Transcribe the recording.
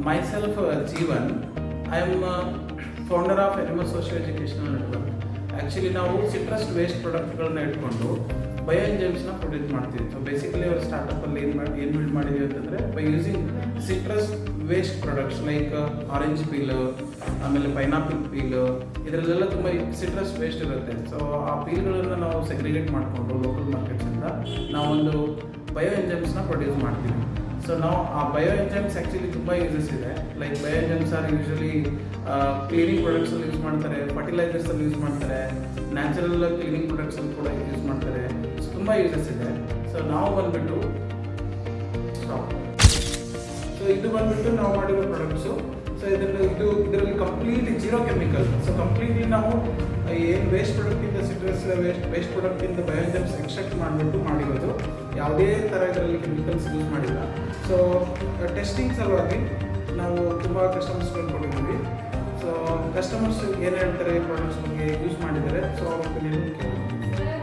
myself, Jeevan. I am founder of Animal Socio Educational Network. Actually ನಾವು citrus waste ಪ್ರಾಡಕ್ಟ್ಗಳನ್ನ ಇಟ್ಕೊಂಡು bio ಎಂಜೈಮ್ಸ್ನ produce ಮಾಡ್ತೀವಿ. So basically ಅವ್ರ ಸ್ಟಾರ್ಟಪ್ಪಲ್ಲಿ ಏನು ಬಿಲ್ಡ್ ಮಾಡಿದ್ದೀವಿ ಅಂತಂದರೆ by using citrus waste products like orange peel, ಆಮೇಲೆ ಪೈನಾಪಲ್ ಪೀಲ್, ಇದರಲ್ಲೆಲ್ಲ ತುಂಬ ಸಿಟ್ರಸ್ ವೇಸ್ಟ್ ಇರುತ್ತೆ. ಸೊ ಆ ಪೀಲ್ಗಳನ್ನು ನಾವು ಸೆಗ್ರಿಗೇಟ್ ಮಾಡಿಕೊಂಡು ಲೋಕಲ್ ಮಾರ್ಕೆಟ್ಸಿಂದ ನಾವೊಂದು ಬಯೋ ಎಂಜೈಮ್ಸ್ನ ಪ್ರೊಡ್ಯೂಸ್ ಮಾಡ್ತೀವಿ. ಸೊ ನಾವು ಆ ಬಯೋ ಎಂಜೈಮ್ಸ್ ಆ್ಯಕ್ಚುಲಿ ತುಂಬ ಯೂಸಸ್ ಇದೆ. Like bio enzymes are usually cleaning ಪ್ರಾಡಕ್ಟ್ಸಲ್ಲಿ ಯೂಸ್ ಮಾಡ್ತಾರೆ, ಫರ್ಟಿಲೈಸರ್ಸಲ್ಲಿ ಯೂಸ್ ಮಾಡ್ತಾರೆ, ನ್ಯಾಚುರಲ್ ಕ್ಲೀನಿಂಗ್ ಪ್ರಾಡಕ್ಟ್ಸಲ್ಲಿ ಕೂಡ ಯೂಸ್ ಮಾಡ್ತಾರೆ. ಸೊ ತುಂಬ ಯೂಸಸ್ ಇದೆ. ಸೊ ನಾವು ಬಂದುಬಿಟ್ಟು ಇದು ಬಂದುಬಿಟ್ಟು ನಾವು ಮಾಡಿರೋ ಪ್ರಾಡಕ್ಟ್ಸು. ಸೊ ಇದರಲ್ಲಿ complete zero chemical. So completely ನಾವು ಏನು ವೇಸ್ಟ್ ಪ್ರಾಡಕ್ಟಿಂದ ಸಿಟ್ರಸ್ ವೇಸ್ಟ್ ಪ್ರಾಡಕ್ಟಿಂದ ಬಯೋ ಎಂಜೈಮ್ಸ್ ಎಕ್ಸ್ಟ್ರಾಕ್ಟ್ ಮಾಡಿಬಿಟ್ಟು ಮಾಡಿರೋದು. ಯಾವುದೇ ಥರ ಇದರಲ್ಲಿ ಕೆಮಿಕಲ್ಸ್ ಯೂಸ್ ಮಾಡಿಲ್ಲ. ಸೊ ಟೆಸ್ಟಿಂಗ್ ಸಲುವಾಗಿ ನಾವು ತುಂಬ ಕಸ್ಟಮರ್ಸ್ಗಳು ಕೊಟ್ಟಿದ್ದೀವಿ. ಸೊ ಕಸ್ಟಮರ್ಸ್ ಏನು ಹೇಳ್ತಾರೆ ಪ್ರಾಡಕ್ಟ್ಸ್ ಬಗ್ಗೆ ಯೂಸ್ ಮಾಡಿದ್ದಾರೆ, ಸೊ ಅವ್ರ ಒಪಿನಿಯನ್ ಕೇಳ್ತೀವಿ.